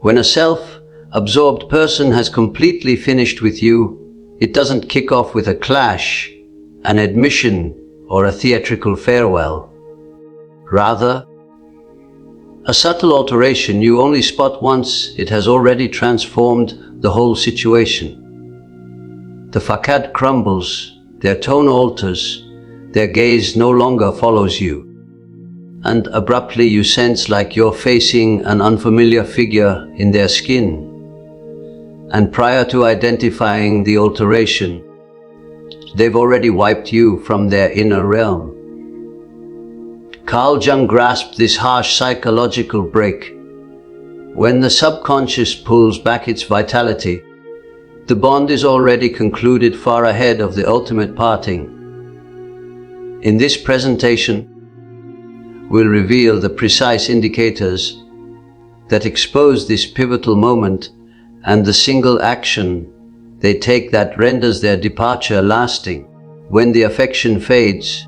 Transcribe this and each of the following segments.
When a self-absorbed person has completely finished with you, it doesn't kick off with a clash, an admission, or a theatrical farewell. Rather, a subtle alteration you only spot once it has already transformed the whole situation. The facade crumbles, their tone alters, their gaze no longer follows you. And abruptly you sense like you're facing an unfamiliar figure in their skin. And prior to identifying the alteration, they've already wiped you from their inner realm. Carl Jung grasped this harsh psychological break. When the subconscious pulls back its vitality, the bond is already concluded far ahead of the ultimate parting. In this presentation, we'll reveal the precise indicators that expose this pivotal moment and the single action they take that renders their departure lasting. When the affection fades,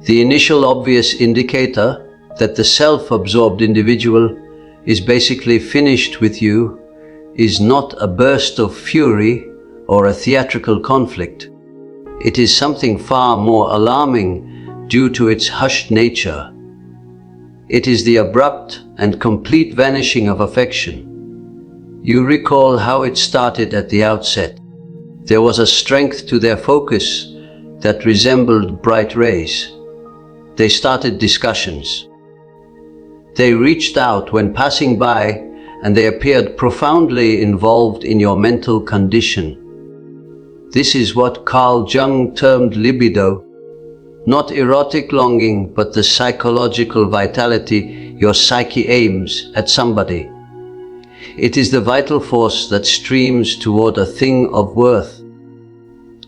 the initial obvious indicator that the self-absorbed individual is basically finished with you is not a burst of fury or a theatrical conflict. It is something far more alarming due to its hushed nature. It is the abrupt and complete vanishing of affection. You recall how it started at the outset. There was a strength to their focus that resembled bright rays. They started discussions. They reached out when passing by, and they appeared profoundly involved in your mental condition. This is what Carl Jung termed libido, not erotic longing, but the psychological vitality your psyche aims at somebody. It is the vital force that streams toward a thing of worth.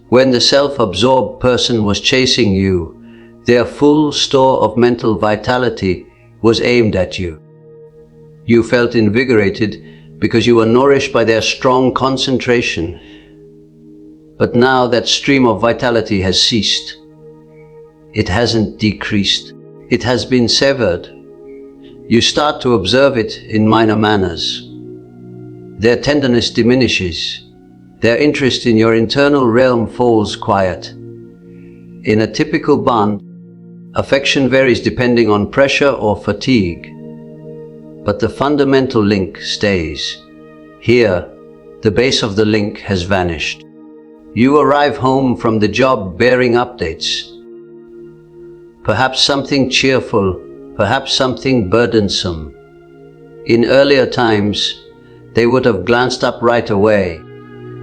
When the self-absorbed person was chasing you, their full store of mental vitality was aimed at you. You felt invigorated because you were nourished by their strong concentration. But now that stream of vitality has ceased. It hasn't decreased. It has been severed. You start to observe it in minor manners. Their tenderness diminishes. Their interest in your internal realm falls quiet. In a typical bond, affection varies depending on pressure or fatigue. But the fundamental link stays. Here, the base of the link has vanished. You arrive home from the job bearing updates. Perhaps something cheerful, perhaps something burdensome. In earlier times, they would have glanced up right away,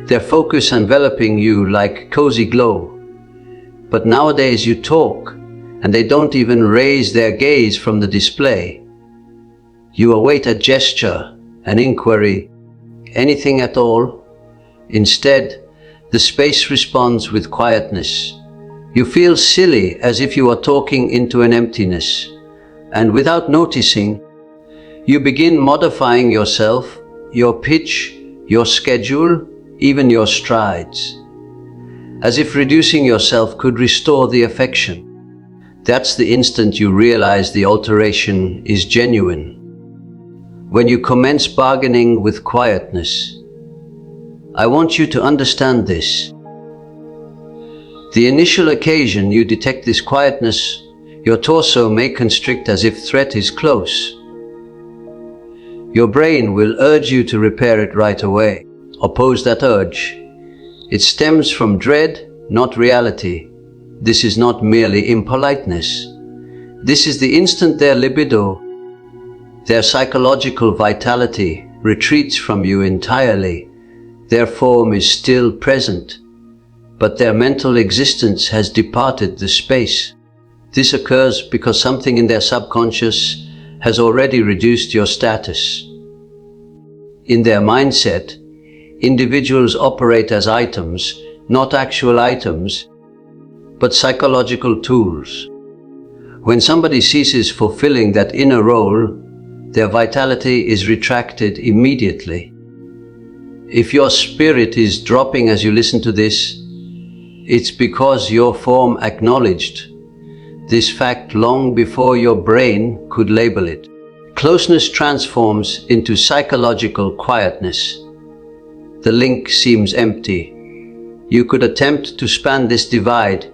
their focus enveloping you like cozy glow. But nowadays you talk, and they don't even raise their gaze from the display. You await a gesture, an inquiry, anything at all. Instead, the space responds with quietness. You feel silly, as if you are talking into an emptiness. And without noticing, you begin modifying yourself, your pitch, your schedule, even your strides. As if reducing yourself could restore the affection. That's the instant you realize the alteration is genuine. When you commence bargaining with quietness. I want you to understand this. The initial occasion you detect this quietness, your torso may constrict as if threat is close. Your brain will urge you to repair it right away. Oppose that urge. It stems from dread, not reality. This is not merely impoliteness. This is the instant their libido, their psychological vitality, retreats from you entirely. Their form is still present, but their mental existence has departed the space. This occurs because something in their subconscious has already reduced your status. In their mindset, individuals operate as items, not actual items, but psychological tools. When somebody ceases fulfilling that inner role, their vitality is retracted immediately. If your spirit is dropping as you listen to this, it's because your form acknowledged this fact long before your brain could label it. Closeness transforms into psychological quietness. The link seems empty. You could attempt to span this divide,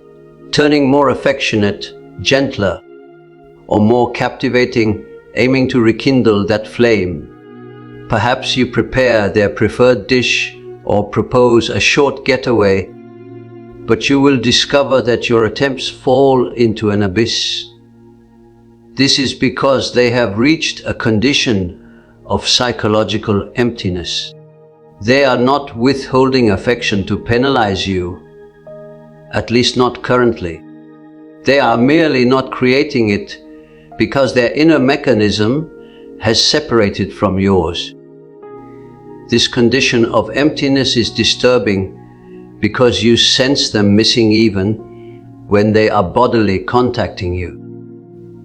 turning more affectionate, gentler, or more captivating, aiming to rekindle that flame. Perhaps you prepare their preferred dish or propose a short getaway, but you will discover that your attempts fall into an abyss. This is because they have reached a condition of psychological emptiness. They are not withholding affection to penalize you, at least not currently. They are merely not creating it because their inner mechanism has separated from yours. This condition of emptiness is disturbing because you sense them missing even when they are bodily contacting you.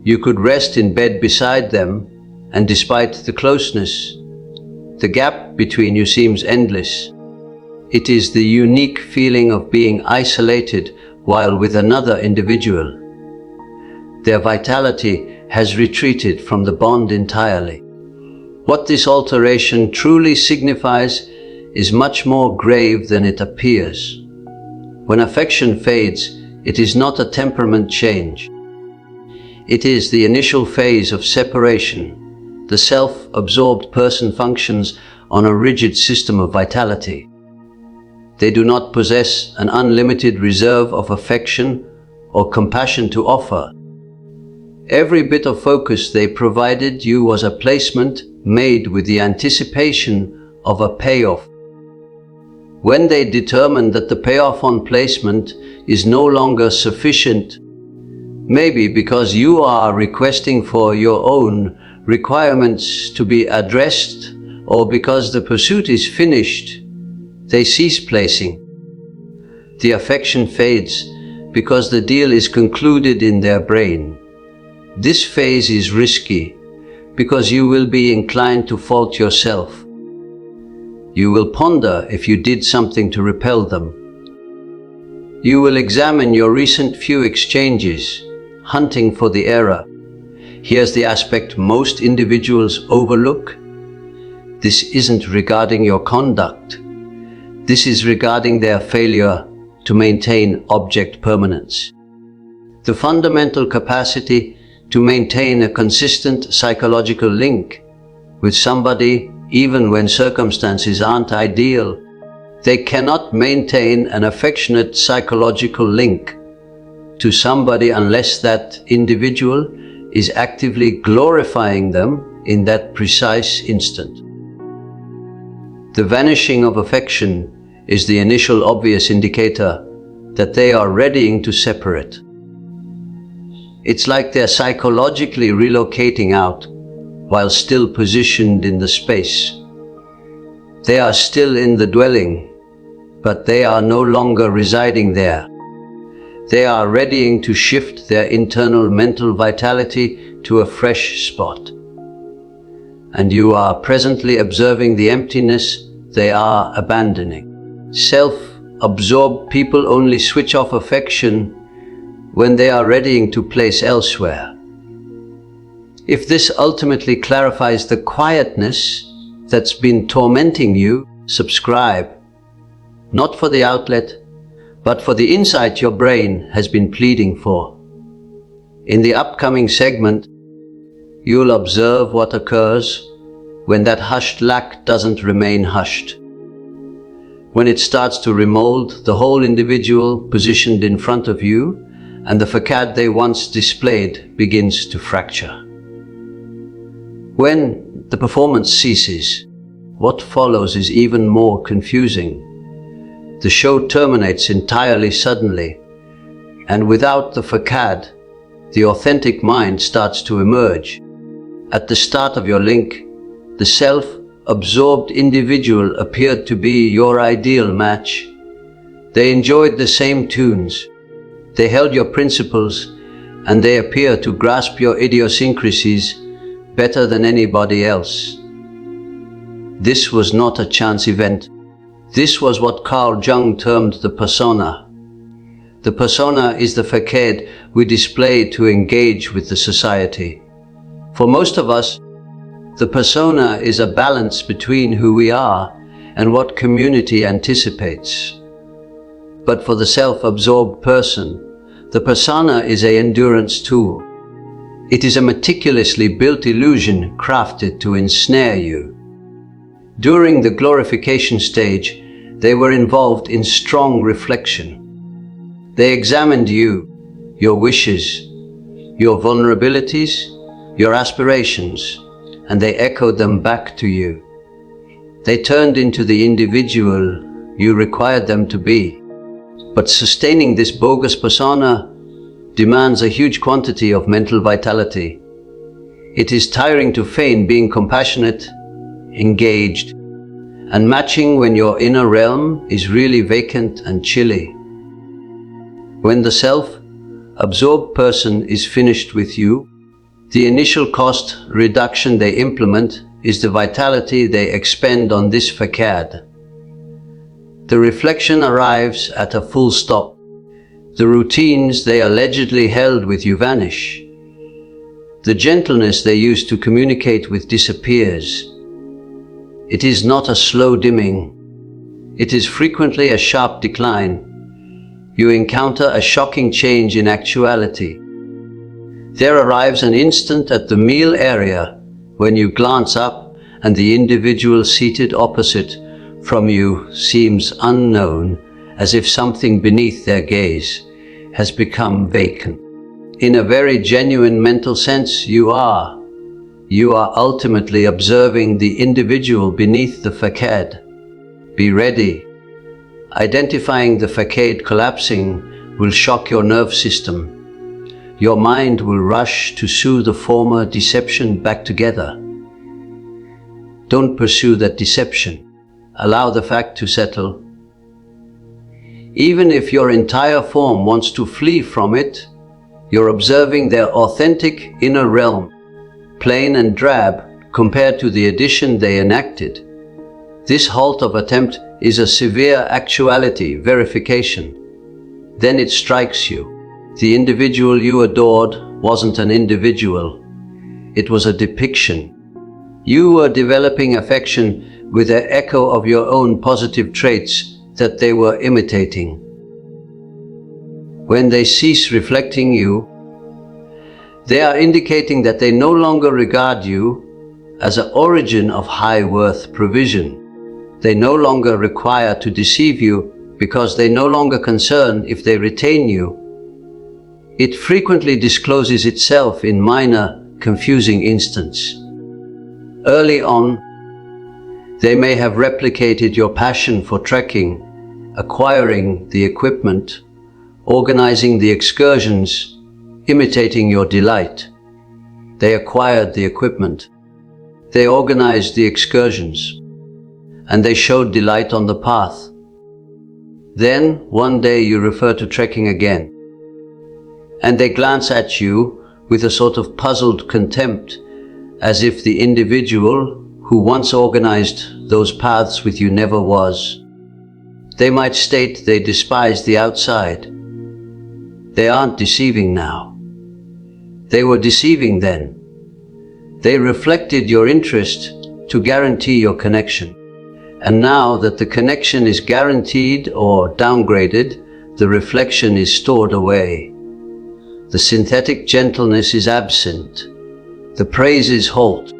You could rest in bed beside them, and despite the closeness, the gap between you seems endless. It is the unique feeling of being isolated while with another individual. Their vitality has retreated from the bond entirely. What this alteration truly signifies is much more grave than it appears. When affection fades, it is not a temperament change. It is the initial phase of separation. The self-absorbed person functions on a rigid system of vitality. They do not possess an unlimited reserve of affection or compassion to offer. Every bit of focus they provided you was a placement made with the anticipation of a payoff. When they determine that the payoff on placement is no longer sufficient, maybe because you are requesting for your own requirements to be addressed, or because the pursuit is finished, they cease placing. The affection fades because the deal is concluded in their brain. This phase is risky because you will be inclined to fault yourself. You will ponder if you did something to repel them. You will examine your recent few exchanges, hunting for the error. Here's the aspect most individuals overlook. This isn't regarding your conduct. This is regarding their failure to maintain object permanence. The fundamental capacity to maintain a consistent psychological link with somebody even when circumstances aren't ideal. They cannot maintain an affectionate psychological link to somebody unless that individual is actively glorifying them in that precise instant. The vanishing of affection is the initial obvious indicator that they are readying to separate. It's like they're psychologically relocating out while still positioned in the space. They are still in the dwelling, but they are no longer residing there. They are readying to shift their internal mental vitality to a fresh spot. And you are presently observing the emptiness they are abandoning. Self-absorbed people only switch off affection when they are readying to place elsewhere. If this ultimately clarifies the quietness that's been tormenting you, subscribe. Not for the outlet, but for the insight your brain has been pleading for. In the upcoming segment, you'll observe what occurs when that hushed lack doesn't remain hushed. When it starts to remold the whole individual positioned in front of you, and the facade they once displayed begins to fracture. When the performance ceases, what follows is even more confusing. The show terminates entirely suddenly, and without the facade, the authentic mind starts to emerge. At the start of your link, the self-absorbed individual appeared to be your ideal match. They enjoyed the same tunes, they held your principles, and they appear to grasp your idiosyncrasies better than anybody else. This was not a chance event. This was what Carl Jung termed the persona. The persona is the facade we display to engage with the society. For most of us, The persona is a balance between who we are and what community anticipates. But for the self-absorbed person, the persona is an endurance tool. It is a meticulously built illusion crafted to ensnare you. During the glorification stage, they were involved in strong reflection. They examined you, your wishes, your vulnerabilities, your aspirations, and they echoed them back to you. They turned into the individual you required them to be. But sustaining this bogus persona demands a huge quantity of mental vitality. It is tiring to feign being compassionate, engaged, and matching when your inner realm is really vacant and chilly. When the self-absorbed person is finished with you, the initial cost reduction they implement is the vitality they expend on this facade. The reflection arrives at a full stop. The routines they allegedly held with you vanish. The gentleness they used to communicate with disappears. It is not a slow dimming. It is frequently a sharp decline. You encounter a shocking change in actuality. There arrives an instant at the meal area when you glance up and the individual seated opposite from you seems unknown, as if something beneath their gaze has become vacant. In a very genuine mental sense, you are ultimately observing the individual beneath the facade. Be ready. Identifying the facade collapsing will shock your nerve system. Your mind will rush to sew the former deception back together. Don't pursue that deception. Allow the fact to settle. Even if your entire form wants to flee from it, you're observing their authentic inner realm, plain and drab compared to the addition they enacted. This halt of attempt is a severe actuality verification. Then it strikes you. The individual you adored wasn't an individual. It was a depiction. You were developing affection with an echo of your own positive traits that they were imitating. When they cease reflecting you, they are indicating that they no longer regard you as an origin of high worth provision. They no longer require to deceive you because they no longer concern if they retain you. It frequently discloses itself in minor, confusing instants. Early on, they may have replicated your passion for trekking, acquiring the equipment, organizing the excursions, imitating your delight. They acquired the equipment. They organized the excursions. And they showed delight on the path. Then, one day you refer to trekking again. And they glance at you with a sort of puzzled contempt, as if the individual who once organized those paths with you never was. They might state they despise the outside. They aren't deceiving now. They were deceiving then. They reflected your interest to guarantee your connection. And now that the connection is guaranteed or downgraded, the reflection is stored away. The synthetic gentleness is absent. The praises halt.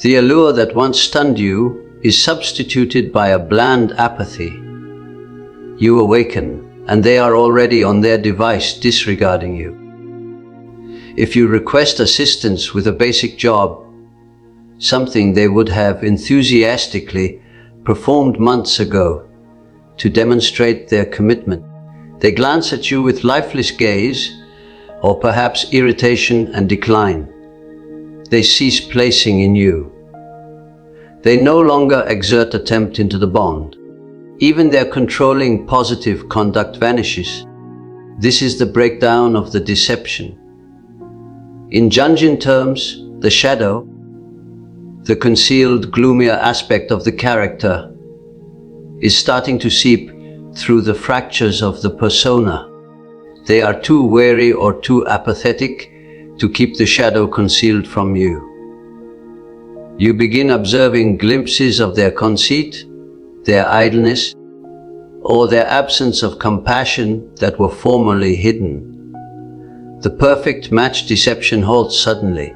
The allure that once stunned you is substituted by a bland apathy. You awaken, and they are already on their device disregarding you. If you request assistance with a basic job, something they would have enthusiastically performed months ago to demonstrate their commitment, they glance at you with lifeless gaze, or perhaps irritation and decline. They cease placing in you. They no longer exert attempt into the bond. Even their controlling positive conduct vanishes. This is the breakdown of the deception. In Jungian terms, the shadow, the concealed, gloomier aspect of the character, is starting to seep through the fractures of the persona. They are too wary or too apathetic to keep the shadow concealed from you. You begin observing glimpses of their conceit, their idleness, or their absence of compassion that were formerly hidden. The perfect match deception halts suddenly.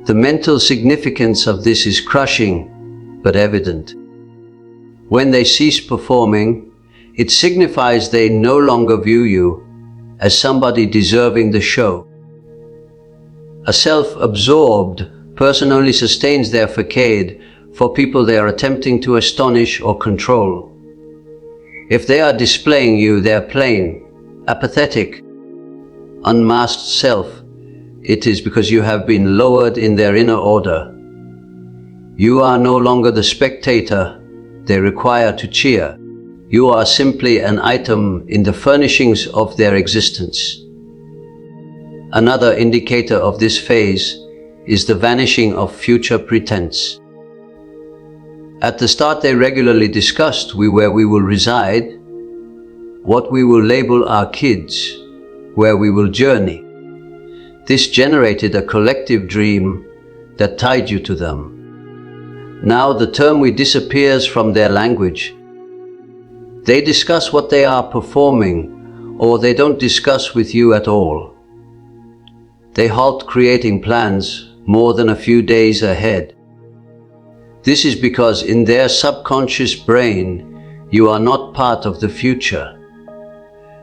The mental significance of this is crushing, but evident. When they cease performing, it signifies they no longer view you as somebody deserving the show. A self-absorbed person only sustains their facade for people they are attempting to astonish or control. If they are displaying you their plain, apathetic, unmasked self, it is because you have been lowered in their inner order. You are no longer the spectator they require to cheer. You are simply an item in the furnishings of their existence. Another indicator of this phase is the vanishing of future pretense. At the start they regularly discussed where we will reside, what we will label our kids, where we will journey. This generated a collective dream that tied you to them. Now the term "we" disappears from their language. They discuss what they are performing, or they don't discuss with you at all. They halt creating plans more than a few days ahead. This is because in their subconscious brain, you are not part of the future.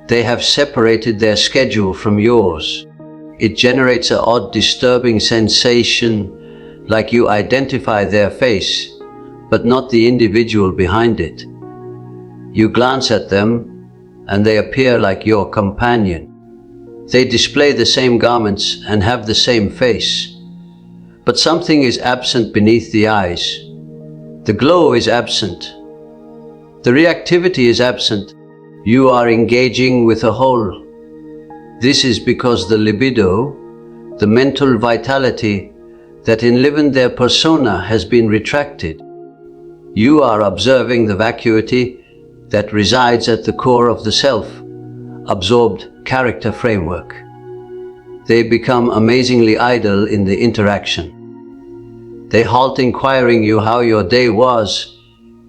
They have separated their schedule from yours. It generates an odd, disturbing sensation, like you identify their face, but not the individual behind it. You glance at them, and they appear like your companion. They display the same garments and have the same face. But something is absent beneath the eyes. The glow is absent. The reactivity is absent. You are engaging with a whole. This is because the libido, the mental vitality that enlivened their persona, has been retracted. You are observing the vacuity that resides at the core of the self-absorbed character framework. They become amazingly idle in the interaction. They halt inquiring you how your day was,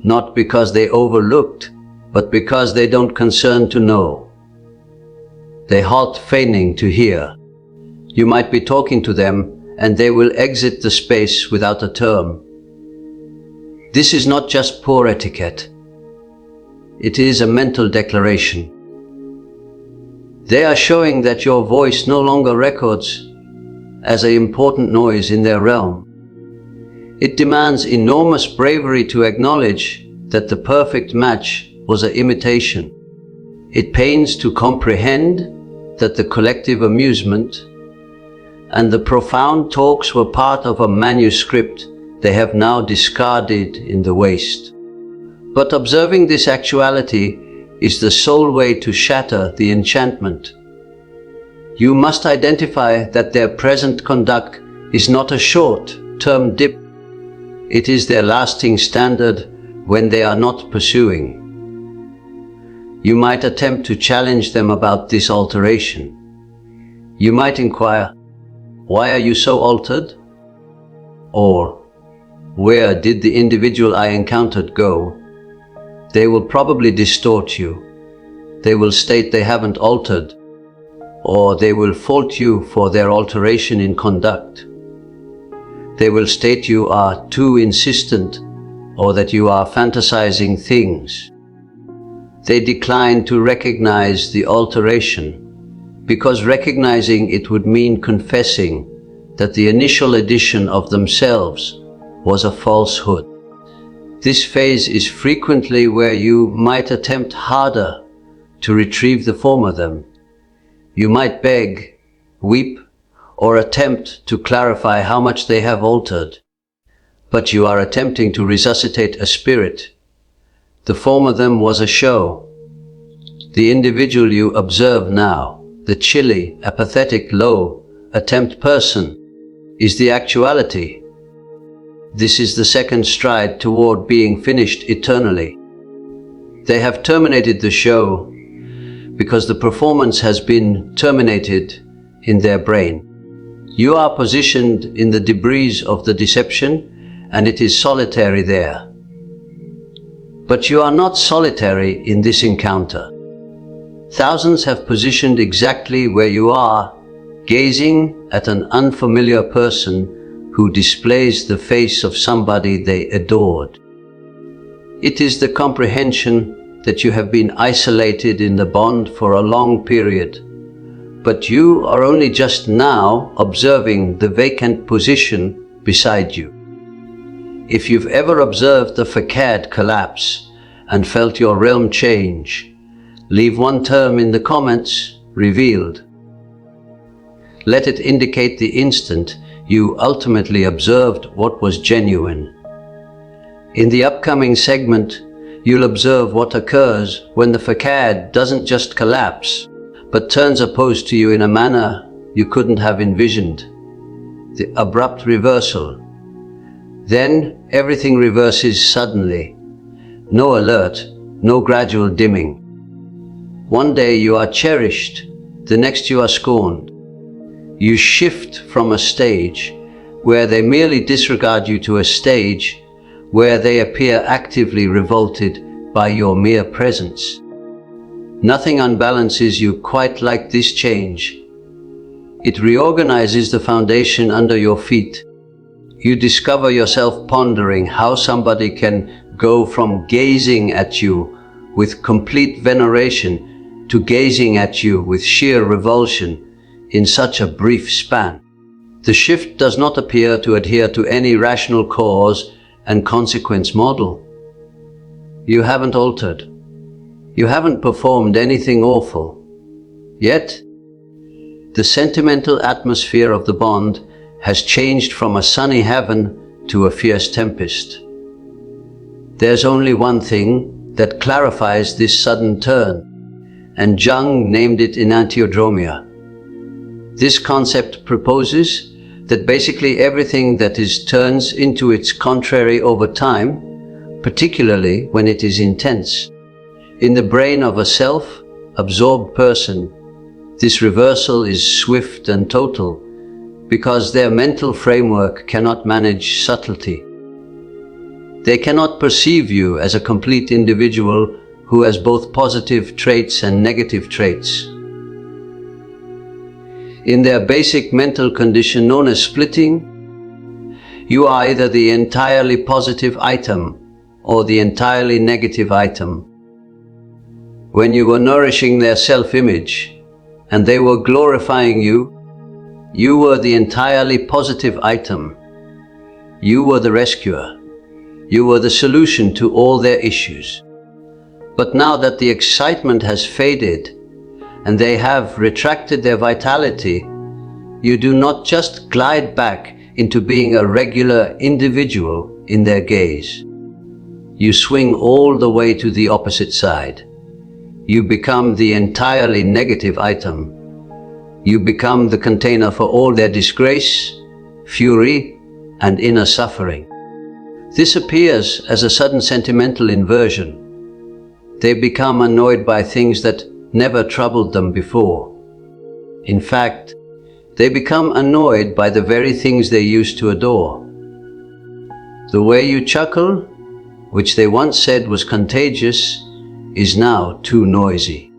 not because they overlooked, but because they don't concern to know. They halt feigning to hear. You might be talking to them, and they will exit the space without a term. This is not just poor etiquette. It is a mental declaration. They are showing that your voice no longer records as an important noise in their realm. It demands enormous bravery to acknowledge that the perfect match was an imitation. It pains to comprehend that the collective amusement and the profound talks were part of a manuscript they have now discarded in the waste. But observing this actuality is the sole way to shatter the enchantment. You must identify that their present conduct is not a short-term dip. It is their lasting standard when they are not pursuing. You might attempt to challenge them about this alteration. You might inquire, "Why are you so altered?" Or, "Where did the individual I encountered go?" They will probably distort you. They will state they haven't altered, or they will fault you for their alteration in conduct. They will state you are too insistent, or that you are fantasizing things. They decline to recognize the alteration, because recognizing it would mean confessing that the initial edition of themselves was a falsehood. This phase is frequently where you might attempt harder to retrieve the former them. You might beg, weep, or attempt to clarify how much they have altered. But you are attempting to resuscitate a spirit. The former them was a show. The individual you observe now, the chilly, apathetic, low attempt person, is the actuality. This is the second stride toward being finished eternally. They have terminated the show because the performance has been terminated in their brain. You are positioned in the debris of the deception, and it is solitary there. But you are not solitary in this encounter. Thousands have positioned exactly where you are, gazing at an unfamiliar person who displays the face of somebody they adored. It is the comprehension that you have been isolated in the bond for a long period, but you are only just now observing the vacant position beside you. If you've ever observed the facade collapse and felt your realm change, leave one term in the comments, revealed. Let it indicate the instant you ultimately observed what was genuine. In the upcoming segment, you'll observe what occurs when the facade doesn't just collapse, but turns opposed to you in a manner you couldn't have envisioned. The abrupt reversal. Then everything reverses suddenly. No alert, no gradual dimming. One day you are cherished, the next you are scorned. You shift from a stage where they merely disregard you to a stage where they appear actively revolted by your mere presence. Nothing unbalances you quite like this change. It reorganizes the foundation under your feet. You discover yourself pondering how somebody can go from gazing at you with complete veneration to gazing at you with sheer revulsion in such a brief span. The shift does not appear to adhere to any rational cause and consequence model. You haven't altered. You haven't performed anything awful. Yet, the sentimental atmosphere of the bond has changed from a sunny heaven to a fierce tempest. There's only one thing that clarifies this sudden turn, and Jung named it enantiodromia. This concept proposes that basically everything that is turns into its contrary over time, particularly when it is intense. In the brain of a self-absorbed person, this reversal is swift and total because their mental framework cannot manage subtlety. They cannot perceive you as a complete individual who has both positive traits and negative traits. In their basic mental condition known as splitting, you are either the entirely positive item or the entirely negative item. When you were nourishing their self-image and they were glorifying you, you were the entirely positive item. You were the rescuer. You were the solution to all their issues. But now that the excitement has faded and they have retracted their vitality, you do not just glide back into being a regular individual in their gaze. You swing all the way to the opposite side. You become the entirely negative item. You become the container for all their disgrace, fury, and inner suffering. This appears as a sudden sentimental inversion. They become annoyed by things that never troubled them before. In fact, they become annoyed by the very things they used to adore. The way you chuckle, which they once said was contagious, is now too noisy.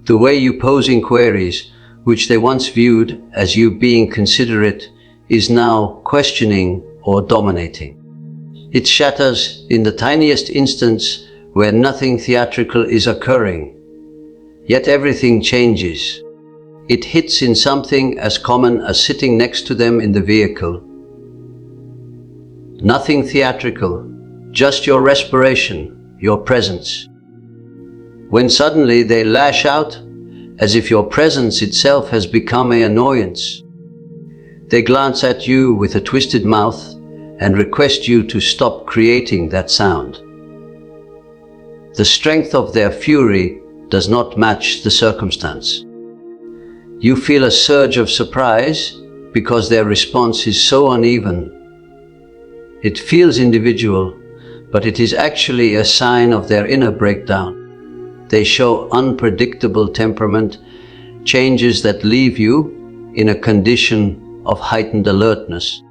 The way you pose inquiries, which they once viewed as you being considerate, is now questioning or dominating. It shatters in the tiniest instance where nothing theatrical is occurring. Yet everything changes. It hits in something as common as sitting next to them in the vehicle. Nothing theatrical, just your respiration, your presence. When suddenly they lash out, as if your presence itself has become an annoyance. They glance at you with a twisted mouth and request you to stop creating that sound. The strength of their fury does not match the circumstance. You feel a surge of surprise because their response is so uneven. It feels individual, but it is actually a sign of their inner breakdown. They show unpredictable temperament, changes that leave you in a condition of heightened alertness.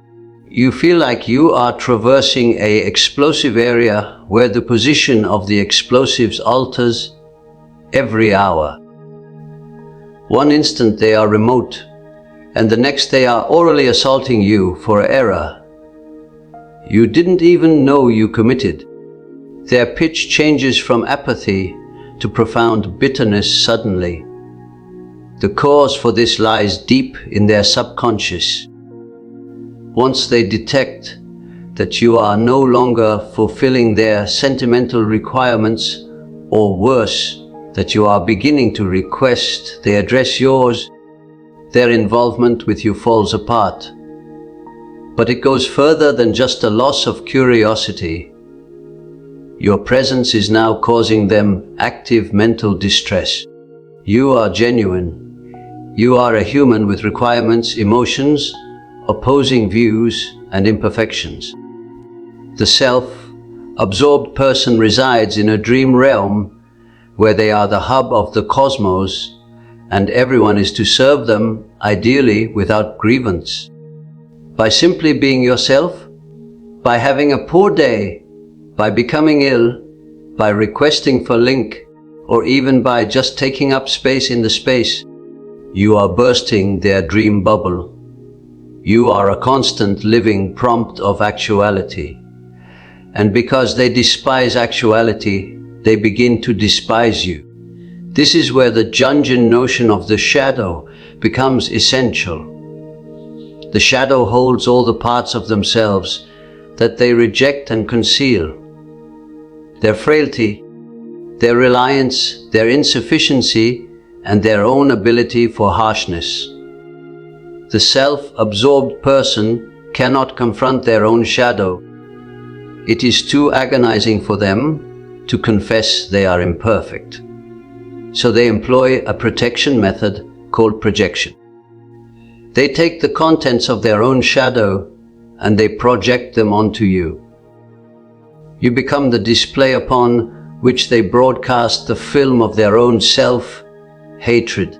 You feel like you are traversing an explosive area where the position of the explosives alters every hour. One instant they are remote, and the next they are orally assaulting you for error you didn't even know you committed. Their pitch changes from apathy to profound bitterness suddenly. The cause for this lies deep in their subconscious. Once they detect that you are no longer fulfilling their sentimental requirements, or worse, that you are beginning to request they address yours, their involvement with you falls apart. But it goes further than just a loss of curiosity. Your presence is now causing them active mental distress. You are genuine. You are a human with requirements, emotions, opposing views, and imperfections. The self-absorbed person resides in a dream realm where they are the hub of the cosmos, and everyone is to serve them, ideally without grievance. By simply being yourself, by having a poor day, by becoming ill, by requesting for link, or even by just taking up space in the space, you are bursting their dream bubble. You are a constant living prompt of actuality. And because they despise actuality, they begin to despise you. This is where the Jungian notion of the shadow becomes essential. The shadow holds all the parts of themselves that they reject and conceal. Their frailty, their reliance, their insufficiency, and their own ability for harshness. The self-absorbed person cannot confront their own shadow. It is too agonizing for them to confess they are imperfect. So they employ a protection method called projection. They take the contents of their own shadow and they project them onto you. You become the display upon which they broadcast the film of their own self-hatred.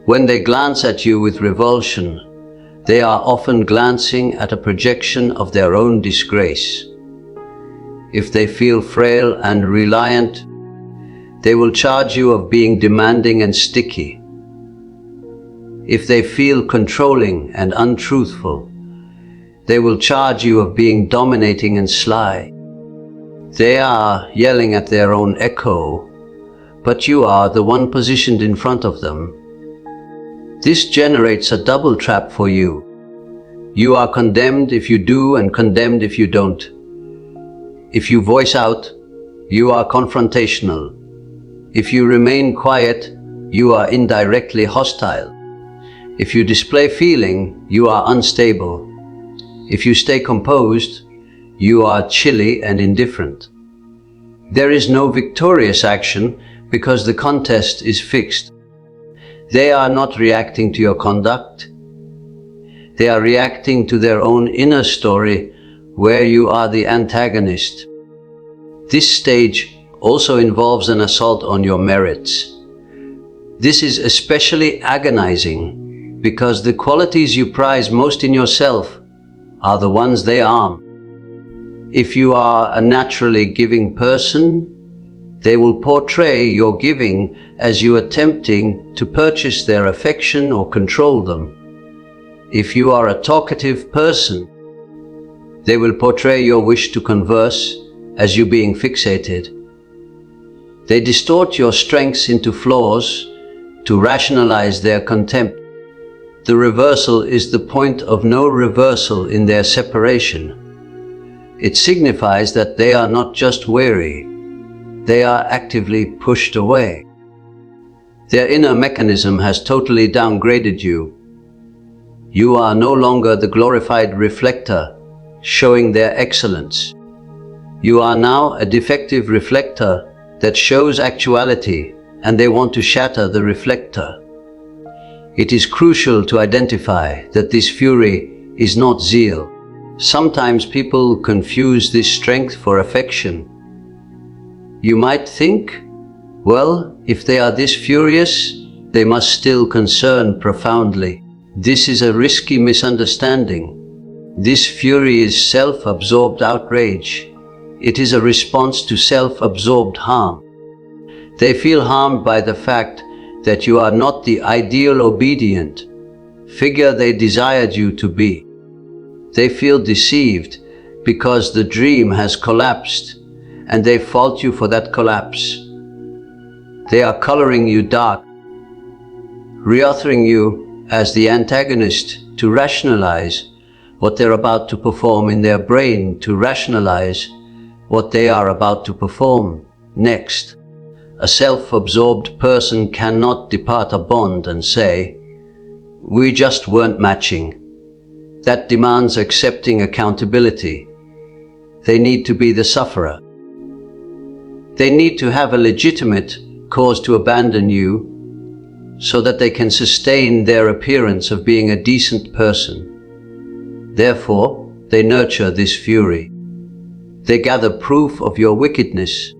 When they glance at you with revulsion, they are often glancing at a projection of their own disgrace. If they feel frail and reliant, they will charge you of being demanding and sticky. If they feel controlling and untruthful, they will charge you of being dominating and sly. They are yelling at their own echo, but you are the one positioned in front of them. This generates a double trap for you. You are condemned if you do and condemned if you don't. If you voice out, you are confrontational. If you remain quiet, you are indirectly hostile. If you display feeling, you are unstable. If you stay composed, you are chilly and indifferent. There is no victorious action because the contest is fixed. They are not reacting to your conduct. They are reacting to their own inner story where you are the antagonist. This stage also involves an assault on your merits. This is especially agonizing because the qualities you prize most in yourself are the ones they arm. If you are a naturally giving person, they will portray your giving as you attempting to purchase their affection or control them. If you are a talkative person, they will portray your wish to converse as you being fixated. They distort your strengths into flaws to rationalize their contempt. The reversal is the point of no reversal in their separation. It signifies that they are not just wary, they are actively pushed away. Their inner mechanism has totally downgraded you. You are no longer the glorified reflector showing their excellence. You are now a defective reflector that shows actuality, and they want to shatter the reflector. It is crucial to identify that this fury is not zeal. Sometimes people confuse this strength for affection. You might think, well, if they are this furious, they must still concern profoundly. This is a risky misunderstanding. This fury is self-absorbed outrage. It is a response to self-absorbed harm. They feel harmed by the fact that you are not the ideal obedient figure they desired you to be. They feel deceived because the dream has collapsed, and they fault you for that collapse. They are coloring you dark, reauthoring you as the antagonist to rationalize what they're about to perform in their brain, to rationalize what they are about to perform next. A self-absorbed person cannot depart a bond and say, "We just weren't matching." That demands accepting accountability. They need to be the sufferer. They need to have a legitimate cause to abandon you so that they can sustain their appearance of being a decent person. Therefore, they nurture this fury. They gather proof of your wickedness.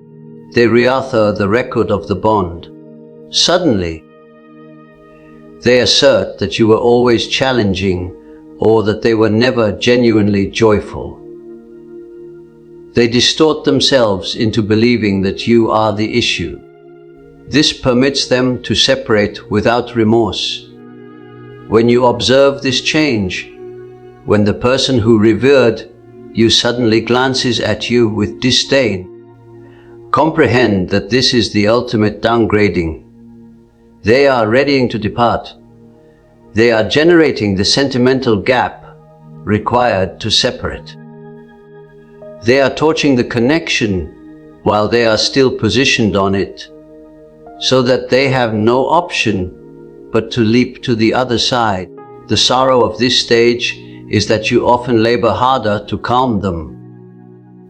They reauthor the record of the bond. Suddenly, they assert that you were always challenging or that they were never genuinely joyful. They distort themselves into believing that you are the issue. This permits them to separate without remorse. When you observe this change, when the person who revered you suddenly glances at you with disdain, comprehend that this is the ultimate downgrading. They are readying to depart. They are generating the sentimental gap required to separate. They are torching the connection while they are still positioned on it, so that they have no option but to leap to the other side. The sorrow of this stage is that you often labor harder to calm them.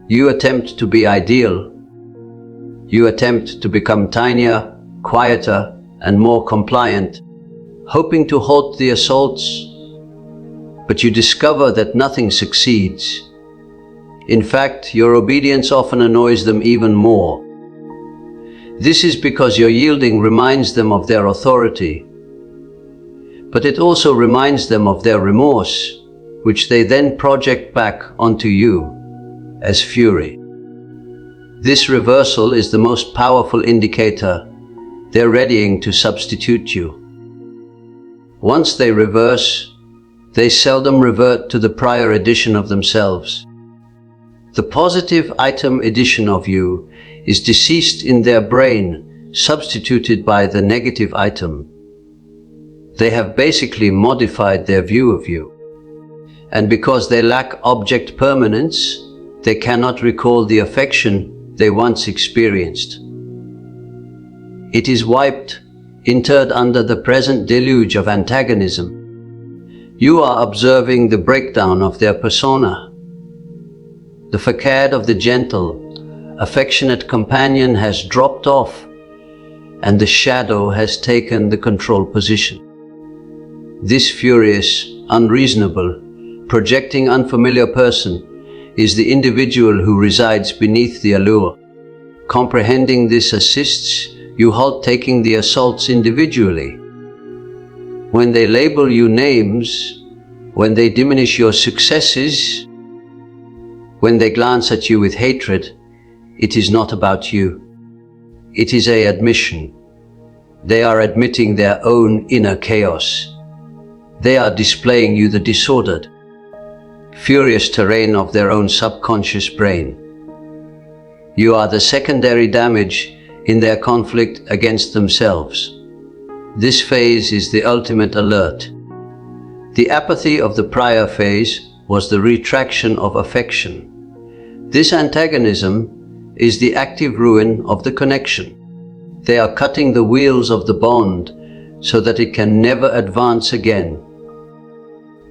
You attempt to be ideal. You attempt to become tinier, quieter, and more compliant, hoping to halt the assaults, but you discover that nothing succeeds. In fact, your obedience often annoys them even more. This is because your yielding reminds them of their authority, but it also reminds them of their remorse, which they then project back onto you as fury. This reversal is the most powerful indicator they're readying to substitute you. Once they reverse, they seldom revert to the prior edition of themselves. The positive item edition of you is deceased in their brain, substituted by the negative item. They have basically modified their view of you. And because they lack object permanence, they cannot recall the affection they once experienced. It is wiped, interred under the present deluge of antagonism. You are observing the breakdown of their persona. The facade of the gentle, affectionate companion has dropped off, and the shadow has taken the control position. This furious, unreasonable, projecting unfamiliar person is the individual who resides beneath the allure. Comprehending this assists you halt taking the assaults individually. When they label you names, when they diminish your successes, when they glance at you with hatred, it is not about you. It is an admission. They are admitting their own inner chaos. They are displaying you the disordered, furious terrain of their own subconscious brain. You are the secondary damage in their conflict against themselves. This phase is the ultimate alert. The apathy of the prior phase was the retraction of affection. This antagonism is the active ruin of the connection. They are cutting the wheels of the bond so that it can never advance again.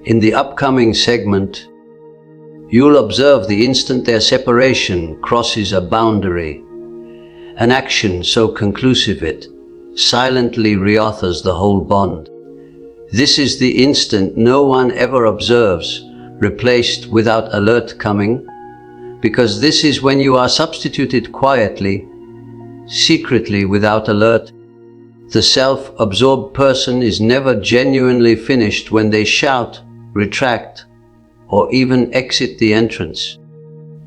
In the upcoming segment, you'll observe the instant their separation crosses a boundary. An action so conclusive it silently reauthors the whole bond. This is the instant no one ever observes, replaced without alert coming, because this is when you are substituted quietly, secretly without alert. The self-absorbed person is never genuinely finished when they shout, retract, or even exit the entrance.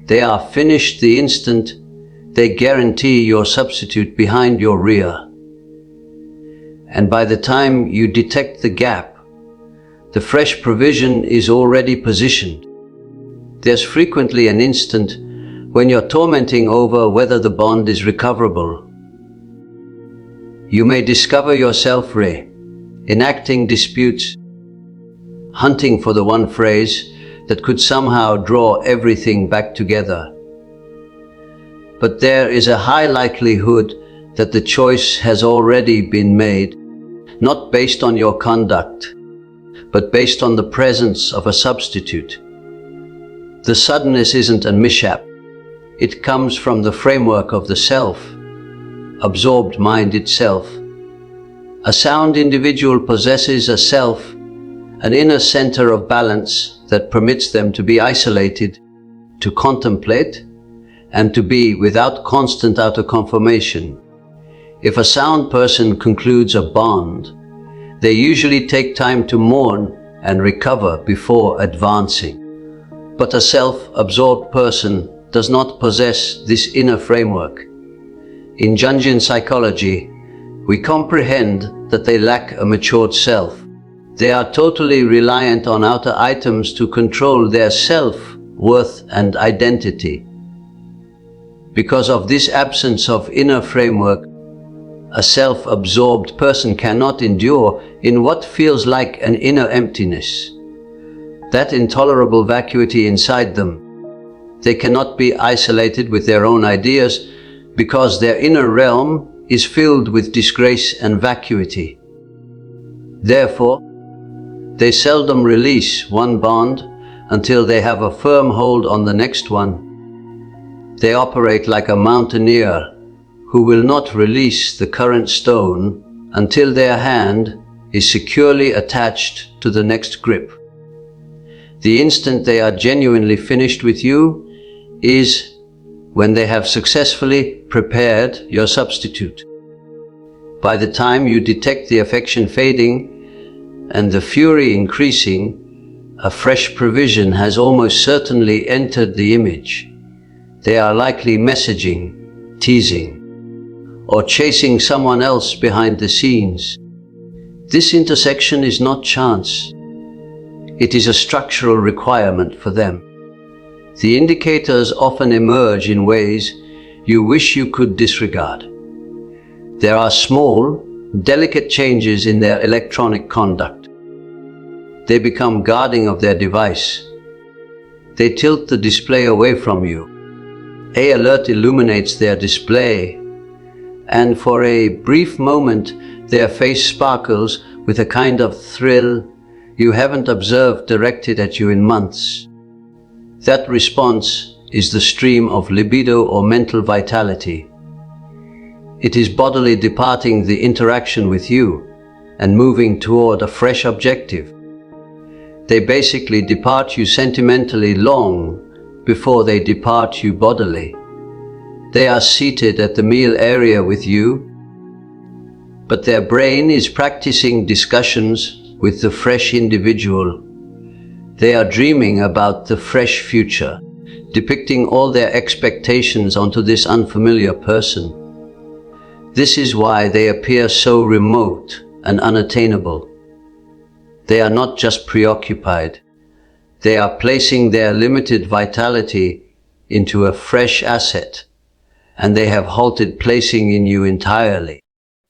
They are finished the instant they guarantee your substitute behind your rear. And by the time you detect the gap, the fresh provision is already positioned. There's frequently an instant when you're tormenting over whether the bond is recoverable. You may discover yourself enacting disputes, hunting for the one phrase that could somehow draw everything back together. But there is a high likelihood that the choice has already been made, not based on your conduct, but based on the presence of a substitute. The suddenness isn't a mishap. It comes from the framework of the self-absorbed mind itself. A sound individual possesses a self, an inner center of balance that permits them to be isolated, to contemplate, and to be without constant outer confirmation. If a sound person concludes a bond, they usually take time to mourn and recover before advancing. But a self-absorbed person does not possess this inner framework. In Jungian psychology, we comprehend that they lack a matured self. They are totally reliant on outer items to control their self-worth and identity. Because of this absence of inner framework, a self-absorbed person cannot endure in what feels like an inner emptiness, that intolerable vacuity inside them. They cannot be isolated with their own ideas because their inner realm is filled with disgrace and vacuity. Therefore, they seldom release one bond until they have a firm hold on the next one. They operate like a mountaineer who will not release the current stone until their hand is securely attached to the next grip. The instant they are genuinely finished with you is when they have successfully prepared your substitute. By the time you detect the affection fading and the fury increasing, a fresh provision has almost certainly entered the image. They are likely messaging, teasing, or chasing someone else behind the scenes. This intersection is not chance. It is a structural requirement for them. The indicators often emerge in ways you wish you could disregard. There are small, delicate changes in their electronic conduct. They become guarding of their device. They tilt the display away from you. A alert illuminates their display, and for a brief moment their face sparkles with a kind of thrill you haven't observed directed at you in months. That response is the stream of libido or mental vitality. It is bodily departing the interaction with you and moving toward a fresh objective. They basically depart you sentimentally long before they depart you bodily. They are seated at the meal area with you, but their brain is practicing discussions with the fresh individual. They are dreaming about the fresh future, depicting all their expectations onto this unfamiliar person. This is why they appear so remote and unattainable. They are not just preoccupied. They are placing their limited vitality into a fresh asset, and they have halted placing in you entirely.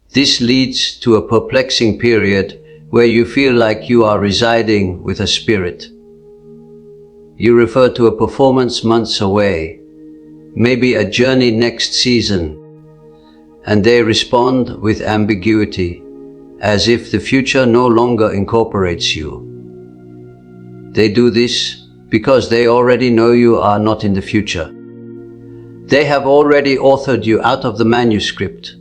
This leads to a perplexing period where you feel like you are residing with a spirit. You refer to a performance months away, maybe a journey next season, and they respond with ambiguity, as if the future no longer incorporates you. They do this because they already know you are not in the future. They have already authored you out of the manuscript.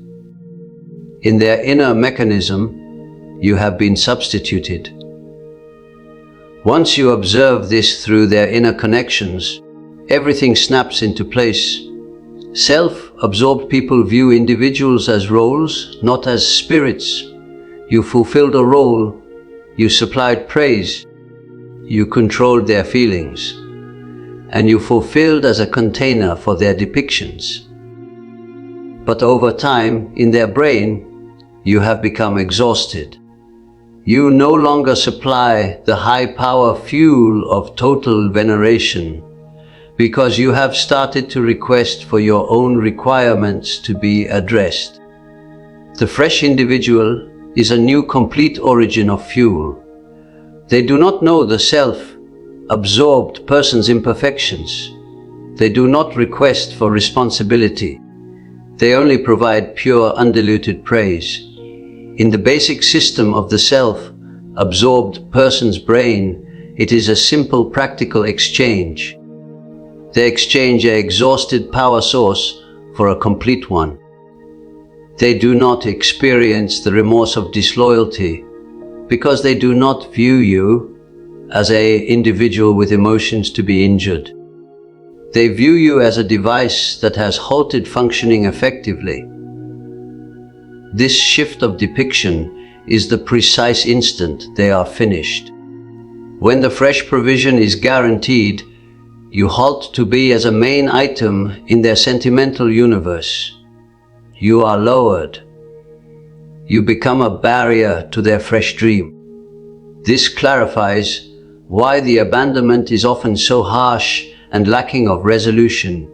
In their inner mechanism, you have been substituted. Once you observe this through their inner connections, everything snaps into place. Self absorbed people view individuals as roles, not as spirits. You fulfilled a role, you supplied praise, you controlled their feelings, and you fulfilled as a container for their depictions. But over time, in their brain, you have become exhausted. You no longer supply the high-power fuel of total veneration, because you have started to request for your own requirements to be addressed. The fresh individual is a new complete origin of fuel. They do not know the self-absorbed person's imperfections. They do not request for responsibility. They only provide pure, undiluted praise. In the basic system of the self-absorbed person's brain, it is a simple, practical exchange. They exchange an exhausted power source for a complete one. They do not experience the remorse of disloyalty because they do not view you as an individual with emotions to be injured. They view you as a device that has halted functioning effectively. This shift of depiction is the precise instant they are finished. When the fresh provision is guaranteed, you halt to be as a main item in their sentimental universe. You are lowered. You become a barrier to their fresh dream. This clarifies why the abandonment is often so harsh and lacking of resolution.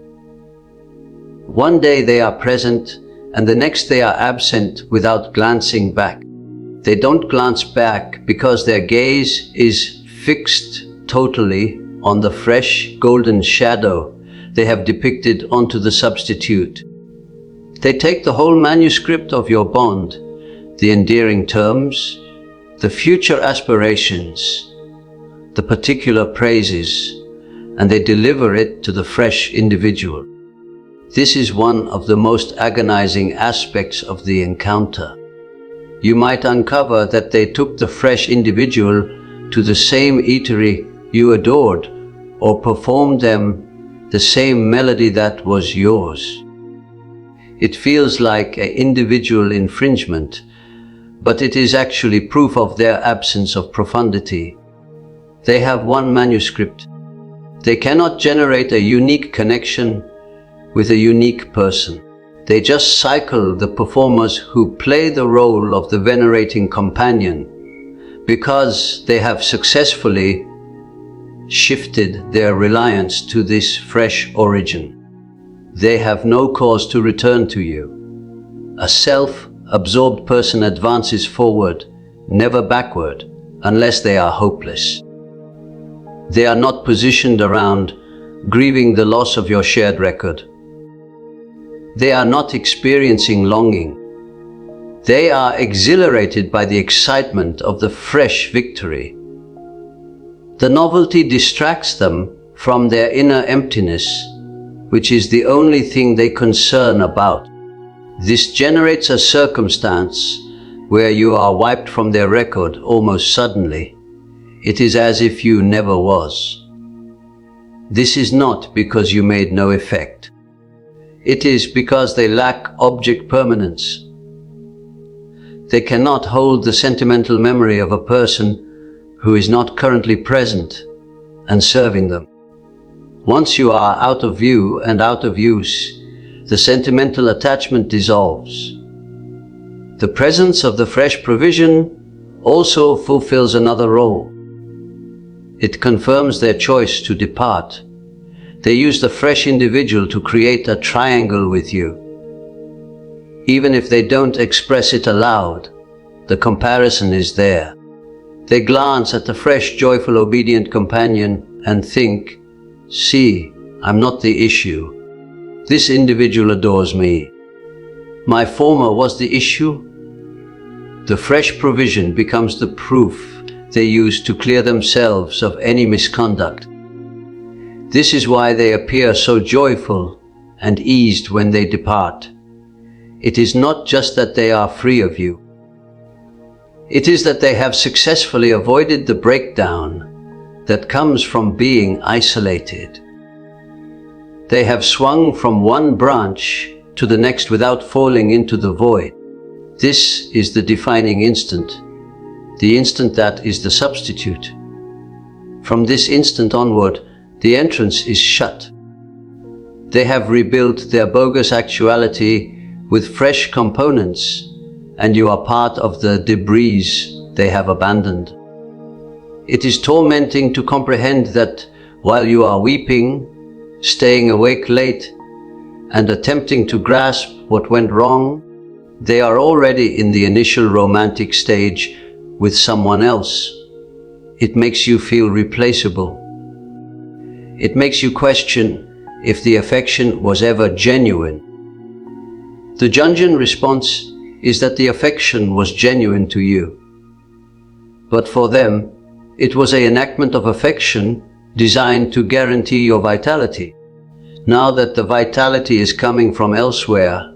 One day they are present, and the next they are absent without glancing back. They don't glance back because their gaze is fixed totally on the fresh golden shadow they have depicted onto the substitute. They take the whole manuscript of your bond, the endearing terms, the future aspirations, the particular praises, and they deliver it to the fresh individual. This is one of the most agonizing aspects of the encounter. You might uncover that they took the fresh individual to the same eatery you adored, or performed them the same melody that was yours. It feels like an individual infringement, but it is actually proof of their absence of profundity. They have one manuscript. They cannot generate a unique connection with a unique person. They just cycle the performers who play the role of the venerating companion because they have successfully shifted their reliance to this fresh origin. They have no cause to return to you. A self-absorbed person advances forward, never backward, unless they are hopeless. They are not positioned around grieving the loss of your shared record. They are not experiencing longing. They are exhilarated by the excitement of the fresh victory. The novelty distracts them from their inner emptiness, which is the only thing they concern about. This generates a circumstance where you are wiped from their record almost suddenly. It is as if you never was. This is not because you made no effect. It is because they lack object permanence. They cannot hold the sentimental memory of a person who is not currently present and serving them. Once you are out of view and out of use, the sentimental attachment dissolves. The presence of the fresh provision also fulfills another role. It confirms their choice to depart. They use the fresh individual to create a triangle with you. Even if they don't express it aloud, the comparison is there. They glance at the fresh, joyful, obedient companion and think, "See, I'm not the issue. This individual adores me. My former was the issue." The fresh provision becomes the proof they use to clear themselves of any misconduct. This is why they appear so joyful and eased when they depart. It is not just that they are free of you. It is that they have successfully avoided the breakdown that comes from being isolated. They have swung from one branch to the next without falling into the void. This is the defining instant, the instant that is the substitute. From this instant onward, the entrance is shut. They have rebuilt their bogus actuality with fresh components, and you are part of the debris they have abandoned. It is tormenting to comprehend that while you are weeping, staying awake late, and attempting to grasp what went wrong, they are already in the initial romantic stage with someone else. It makes you feel replaceable. It makes you question if the affection was ever genuine. The Jungian response is that the affection was genuine to you. But for them, it was an enactment of affection designed to guarantee your vitality. Now that the vitality is coming from elsewhere,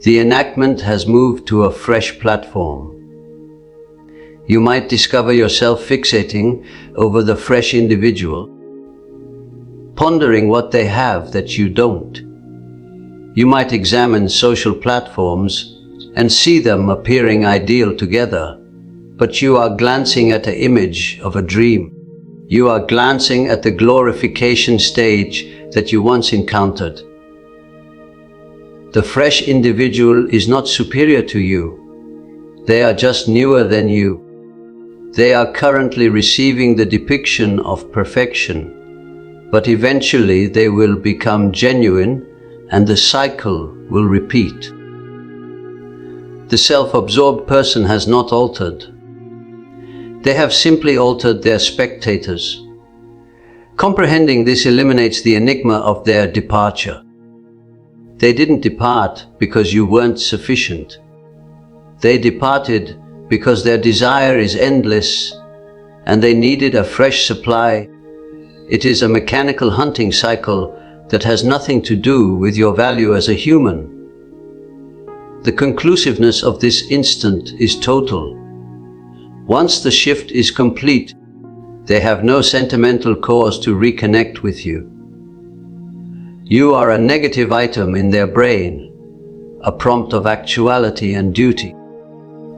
the enactment has moved to a fresh platform. You might discover yourself fixating over the fresh individual, pondering what they have that you don't. You might examine social platforms and see them appearing ideal together, but you are glancing at an image of a dream. You are glancing at the glorification stage that you once encountered. The fresh individual is not superior to you. They are just newer than you. They are currently receiving the depiction of perfection, but eventually they will become genuine and the cycle will repeat. The self-absorbed person has not altered. They have simply altered their spectators. Comprehending this eliminates the enigma of their departure. They didn't depart because you weren't sufficient. They departed because their desire is endless and they needed a fresh supply. It is a mechanical hunting cycle that has nothing to do with your value as a human. The conclusiveness of this instant is total. Once the shift is complete, they have no sentimental cause to reconnect with you. You are a negative item in their brain, a prompt of actuality and duty.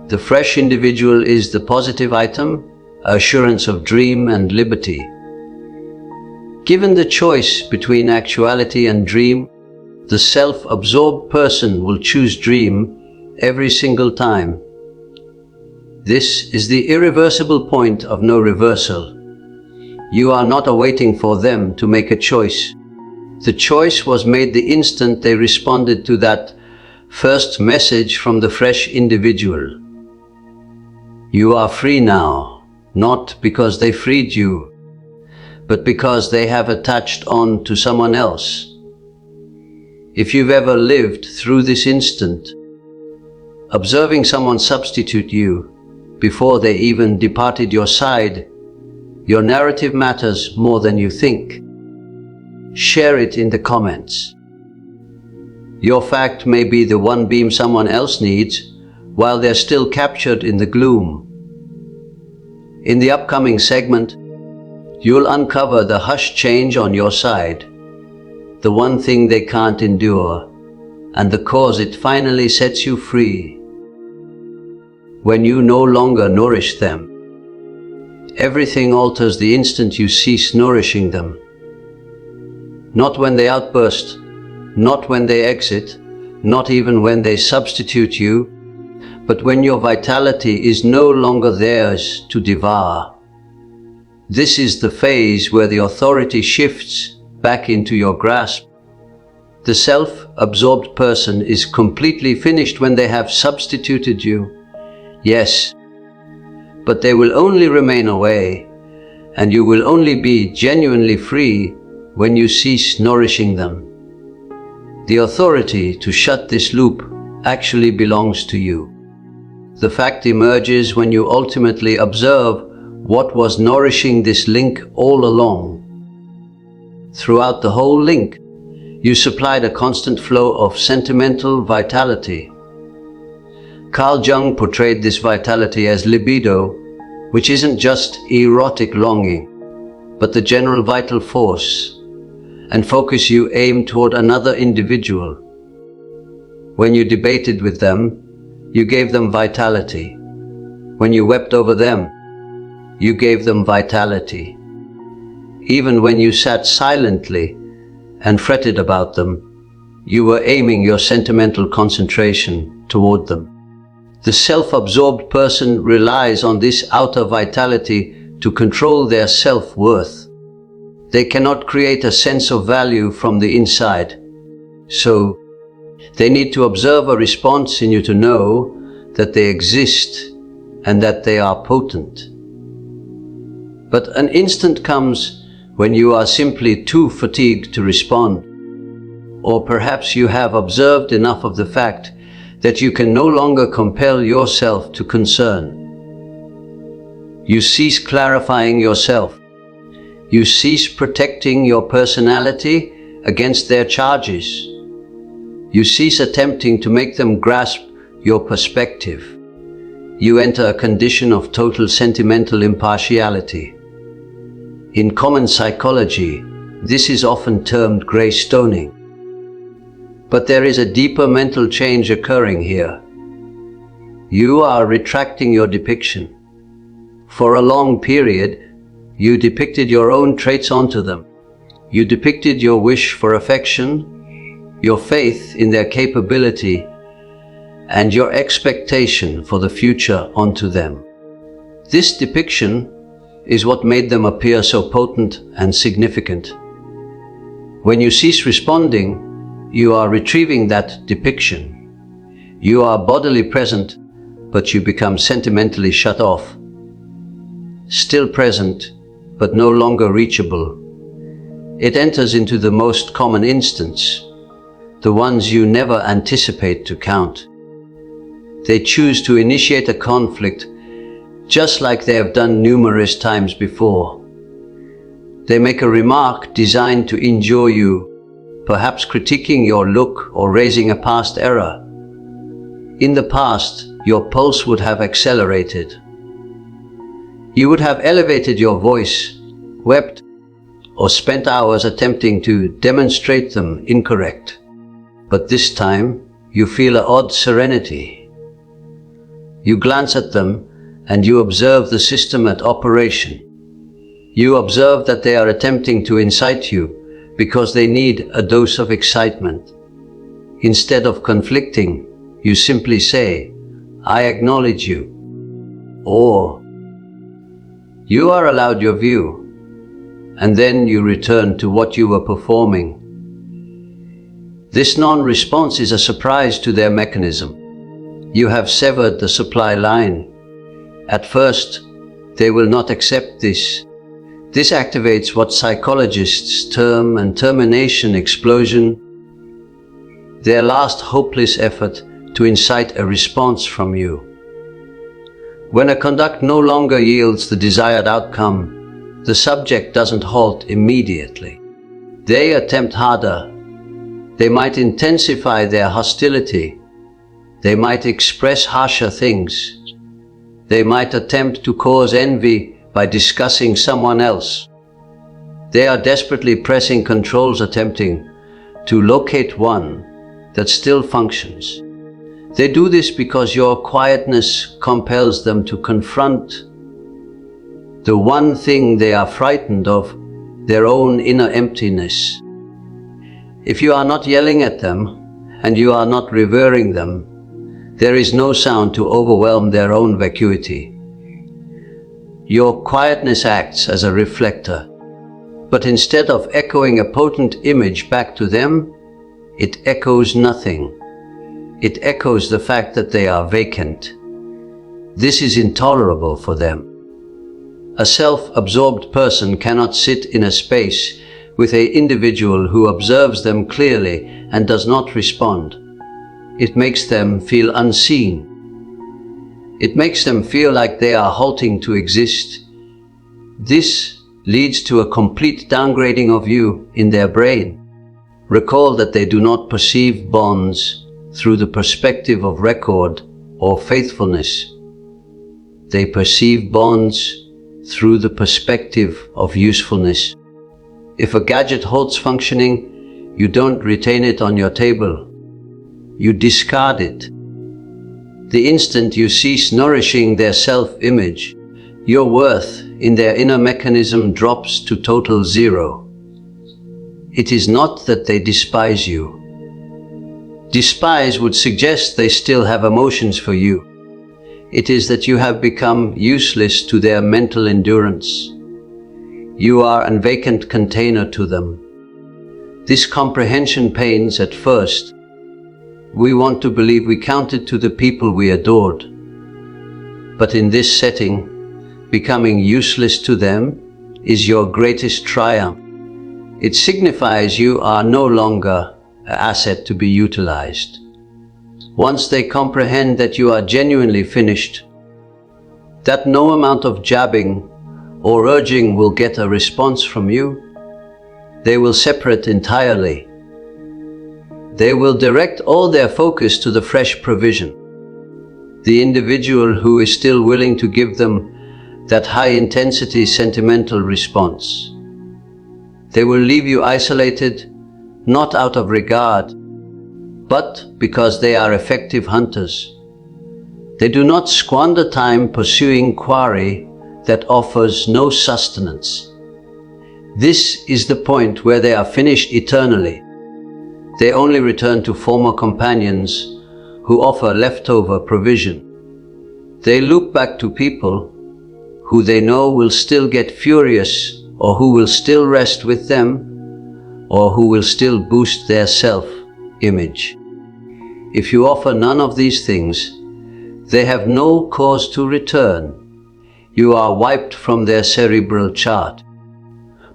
The fresh individual is the positive item, assurance of dream and liberty. Given the choice between actuality and dream, the self-absorbed person will choose dream every single time. This is the irreversible point of no reversal. You are not awaiting for them to make a choice. The choice was made the instant they responded to that first message from the fresh individual. You are free now, not because they freed you, but because they have attached on to someone else. If you've ever lived through this instant, observing someone substitute you before they even departed your side, your narrative matters more than you think. Share it in the comments. Your fact may be the one beam someone else needs while they're still captured in the gloom. In the upcoming segment, you'll uncover the hush change on your side, the one thing they can't endure, and the cause it finally sets you free. When you no longer nourish them, everything alters the instant you cease nourishing them. Not when they outburst, not when they exit, not even when they substitute you, but when your vitality is no longer theirs to devour. This is the phase where the authority shifts back into your grasp. The self-absorbed person is completely finished when they have substituted you. Yes, but they will only remain away, and you will only be genuinely free when you cease nourishing them. The authority to shut this loop actually belongs to you. The fact emerges when you ultimately observe what was nourishing this link all along. Throughout the whole link, you supplied a constant flow of sentimental vitality. Carl Jung portrayed this vitality as libido, which isn't just erotic longing, but the general vital force and focus you aim toward another individual. When you debated with them, you gave them vitality. When you wept over them, you gave them vitality. Even when you sat silently and fretted about them, you were aiming your sentimental concentration toward them. The self-absorbed person relies on this outer vitality to control their self-worth. They cannot create a sense of value from the inside. So, they need to observe a response in you to know that they exist and that they are potent. But an instant comes when you are simply too fatigued to respond. Or perhaps you have observed enough of the fact that you can no longer compel yourself to concern. You cease clarifying yourself. You cease protecting your personality against their charges. You cease attempting to make them grasp your perspective. You enter a condition of total sentimental impartiality. In common psychology, this is often termed gray stoning. But there is a deeper mental change occurring here. You are retracting your depiction. For a long period, you depicted your own traits onto them. You depicted your wish for affection, your faith in their capability, and your expectation for the future onto them. This depiction is what made them appear so potent and significant. When you cease responding, you are retrieving that depiction. You are bodily present, but you become sentimentally shut off. Still present, but no longer reachable. It enters into the most common instance, the ones you never anticipate to count. They choose to initiate a conflict just like they have done numerous times before. They make a remark designed to injure you, perhaps critiquing your look or raising a past error. In the past, your pulse would have accelerated. You would have elevated your voice, wept, or spent hours attempting to demonstrate them incorrect. But this time, you feel an odd serenity. You glance at them and you observe the system at operation. You observe that they are attempting to incite you because they need a dose of excitement. Instead of conflicting, you simply say, "I acknowledge you," or "You are allowed your view," and then you return to what you were performing. This non-response is a surprise to their mechanism. You have severed the supply line. At first, they will not accept this. This activates what psychologists term a termination explosion, their last hopeless effort to incite a response from you. When a conduct no longer yields the desired outcome, the subject doesn't halt immediately. They attempt harder. They might intensify their hostility. They might express harsher things. They might attempt to cause envy by discussing someone else. They are desperately pressing controls, attempting to locate one that still functions. They do this because your quietness compels them to confront the one thing they are frightened of, their own inner emptiness. If you are not yelling at them and you are not revering them, there is no sound to overwhelm their own vacuity. Your quietness acts as a reflector, but instead of echoing a potent image back to them, it echoes nothing. It echoes the fact that they are vacant. This is intolerable for them. A self-absorbed person cannot sit in a space with an individual who observes them clearly and does not respond. It makes them feel unseen. It makes them feel like they are halting to exist. This leads to a complete downgrading of you in their brain. Recall that they do not perceive bonds through the perspective of record or faithfulness. They perceive bonds through the perspective of usefulness. If a gadget halts functioning, you don't retain it on your table. you discard it. The instant you cease nourishing their self-image, your worth in their inner mechanism drops to total zero. It is not that they despise you. Despise would suggest they still have emotions for you. It is that you have become useless to their mental endurance. You are a vacant container to them. This comprehension pains at first. We want to believe we counted to the people we adored. But in this setting, becoming useless to them is your greatest triumph. It signifies you are no longer an asset to be utilized. Once they comprehend that you are genuinely finished, that no amount of jabbing or urging will get a response from you, they will separate entirely. They will direct all their focus to the fresh provision. The individual who is still willing to give them that high-intensity sentimental response. They will leave you isolated, not out of regard, but because they are effective hunters. They do not squander time pursuing quarry that offers no sustenance. This is the point where they are finished eternally. They only return to former companions who offer leftover provision. They look back to people who they know will still get furious, or who will still rest with them, or who will still boost their self-image. If you offer none of these things, they have no cause to return. You are wiped from their cerebral chart.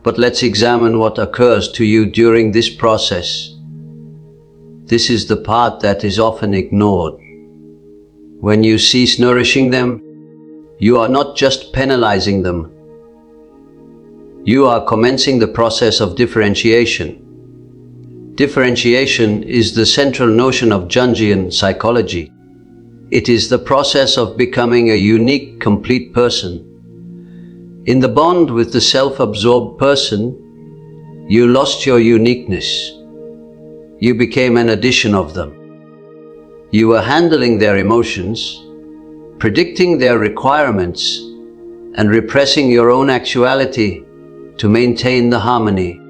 But let's examine what occurs to you during this process. This is the part that is often ignored. When you cease nourishing them, you are not just penalizing them. You are commencing the process of differentiation. Differentiation is the central notion of Jungian psychology. It is the process of becoming a unique, complete person. In the bond with the self-absorbed person, you lost your uniqueness. You became an addition of them. You were handling their emotions, predicting their requirements, and repressing your own actuality to maintain the harmony.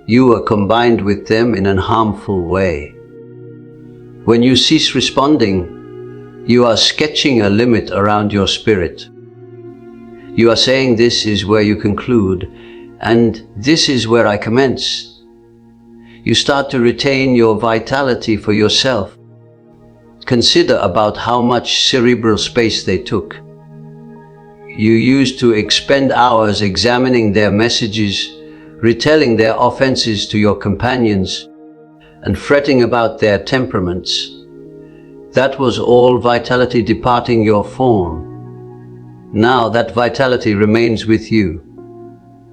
You were combined with them in a harmful way. When you cease responding, you are sketching a limit around your spirit. You are saying, this is where you conclude, and this is where I commence. You start to retain your vitality for yourself. Consider about how much cerebral space they took. You used to expend hours examining their messages, retelling their offenses to your companions, and fretting about their temperaments. That was all vitality departing your form. Now that vitality remains with you.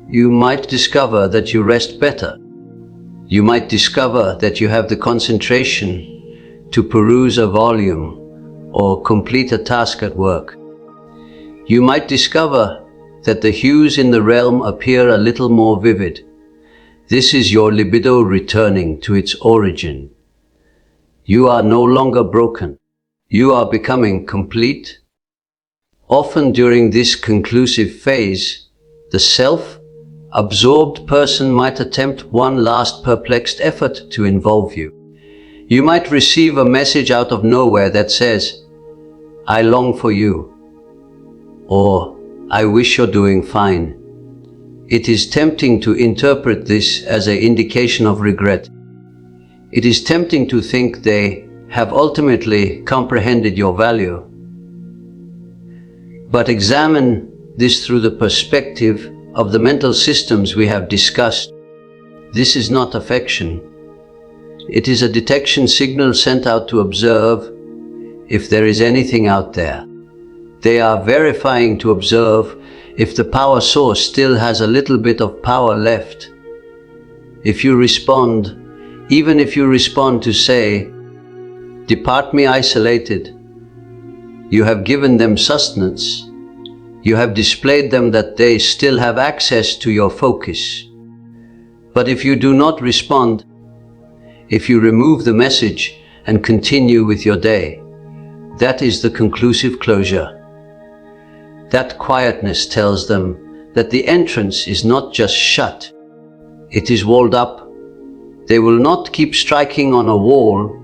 You might discover that you rest better. You might discover that you have the concentration to peruse a volume or complete a task at work. You might discover that the hues in the realm appear a little more vivid. This is your libido returning to its origin. You are no longer broken. You are becoming complete. Often during this conclusive phase, the self-absorbed person might attempt one last perplexed effort to involve you. You might receive a message out of nowhere that says, "I long for you," or "I wish you're doing fine." It is tempting to interpret this as an indication of regret. It is tempting to think they have ultimately comprehended your value. But examine this through the perspective of the mental systems we have discussed. This is not affection. It is a detection signal sent out to observe if there is anything out there. They are verifying to observe if the power source still has a little bit of power left. If you respond, even if you respond to say, "Depart me isolated," you have given them sustenance. You have displayed them that they still have access to your focus. But if you do not respond, if you remove the message and continue with your day. That is the conclusive closure. That quietness tells them that the entrance is not just shut, it is walled up. They will not keep striking on a wall,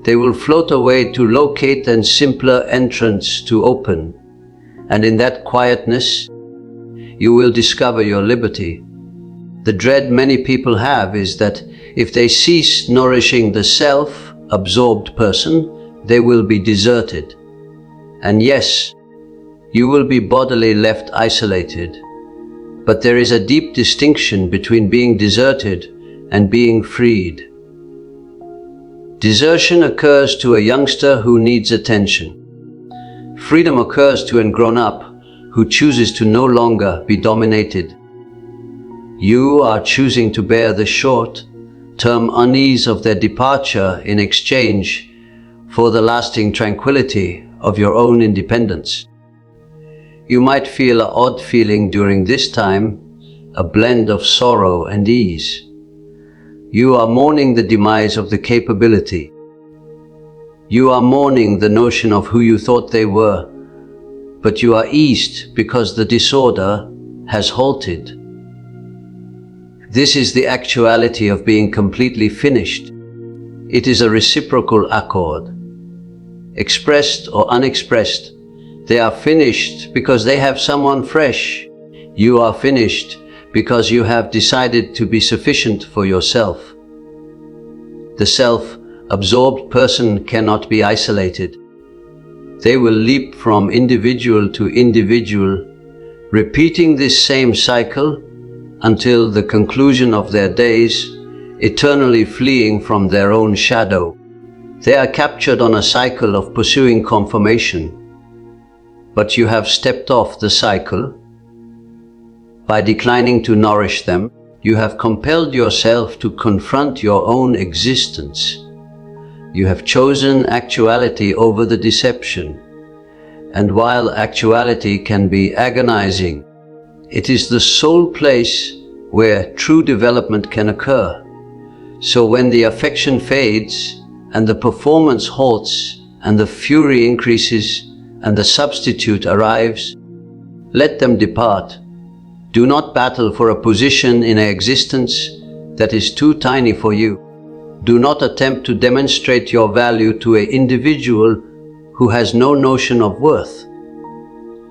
they will float away to locate a simpler entrance to open. And in that quietness, you will discover your liberty. The dread many people have is that if they cease nourishing the self-absorbed person, they will be deserted. And yes, you will be bodily left isolated. But there is a deep distinction between being deserted and being freed. Desertion occurs to a youngster who needs attention. Freedom occurs to a grown-up who chooses to no longer be dominated. You are choosing to bear the short-term unease of their departure in exchange for the lasting tranquility of your own independence. You might feel an odd feeling during this time, a blend of sorrow and ease. You are mourning the demise of the capability. You are mourning the notion of who you thought they were, but you are eased because the disorder has halted. This is the actuality of being completely finished. It is a reciprocal accord. Expressed or unexpressed, they are finished because they have someone fresh. You are finished because you have decided to be sufficient for yourself. The self-absorbed person cannot be isolated. They will leap from individual to individual, repeating this same cycle until the conclusion of their days, eternally fleeing from their own shadow. They are captured on a cycle of pursuing confirmation. But you have stepped off the cycle. By declining to nourish them, you have compelled yourself to confront your own existence. You have chosen actuality over the deception. And while actuality can be agonizing, it is the sole place where true development can occur. So when the affection fades, and the performance halts, and the fury increases, and the substitute arrives, let them depart. Do not battle for a position in an existence that is too tiny for you. Do not attempt to demonstrate your value to an individual who has no notion of worth.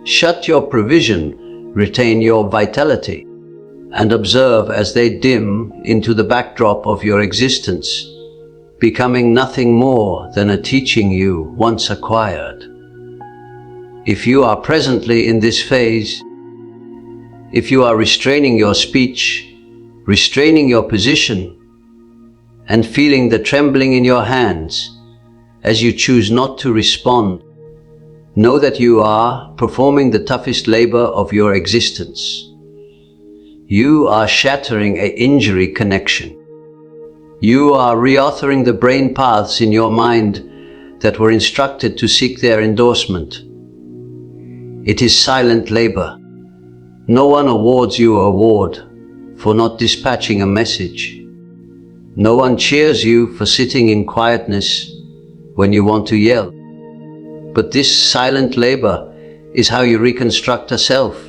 Shut your provision, retain your vitality, and observe as they dim into the backdrop of your existence, becoming nothing more than a teaching you once acquired. If you are presently in this phase, if you are restraining your speech, restraining your position, and feeling the trembling in your hands as you choose not to respond, know that you are performing the toughest labor of your existence. You are shattering an injury connection. You are reauthoring the brain paths in your mind that were instructed to seek their endorsement. It is silent labor. No one awards you an award for not dispatching a message. No one cheers you for sitting in quietness when you want to yell. But this silent labor is how you reconstruct a self.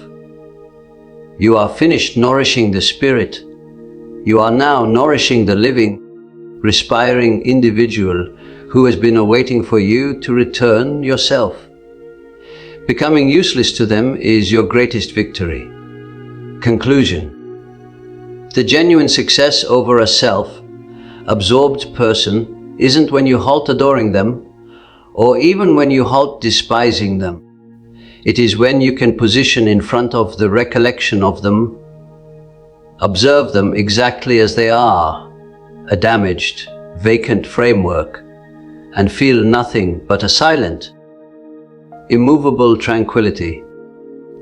You are finished nourishing the spirit. You are now nourishing the living, respiring individual who has been awaiting for you to return yourself. Becoming useless to them is your greatest victory. Conclusion. The genuine success over a self-absorbed person isn't when you halt adoring them, or even when you halt despising them. It is when you can position in front of the recollection of them, observe them exactly as they are, a damaged, vacant framework, and feel nothing but a silent, immovable tranquility.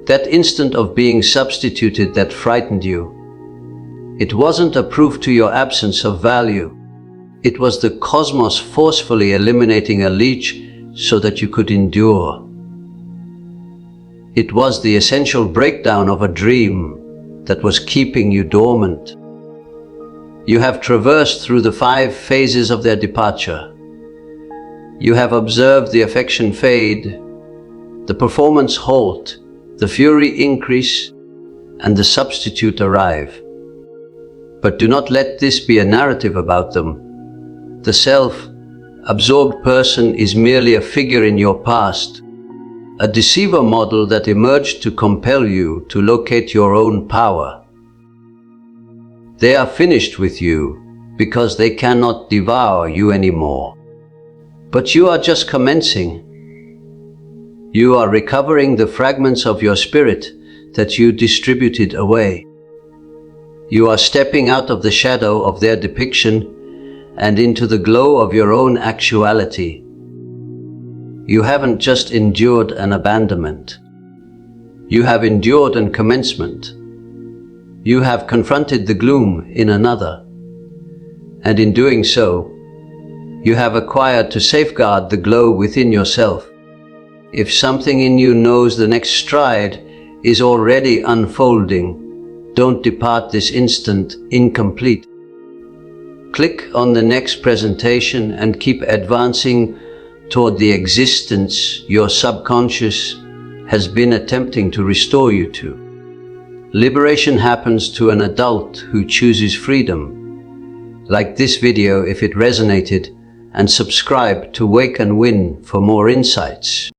That instant of being substituted that frightened you, it wasn't a proof to your absence of value. It was the cosmos forcefully eliminating a leech so that you could endure. It was the essential breakdown of a dream that was keeping you dormant. You have traversed through the 5 phases of their departure. You have observed the affection fade, the performance halt, the fury increase, and the substitute arrive. But do not let this be a narrative about them. The self-absorbed person is merely a figure in your past, a deceiver model that emerged to compel you to locate your own power. They are finished with you because they cannot devour you anymore. But you are just commencing. You are recovering the fragments of your spirit that you distributed away. You are stepping out of the shadow of their depiction and into the glow of your own actuality. You haven't just endured an abandonment. You have endured an commencement. You have confronted the gloom in another. And in doing so, you have acquired to safeguard the glow within yourself. If something in you knows the next stride is already unfolding, don't depart this instant incomplete. Click on the next presentation and keep advancing toward the existence your subconscious has been attempting to restore you to. Liberation happens to an adult who chooses freedom. Like this video if it resonated, and subscribe to Wake and Win for more insights.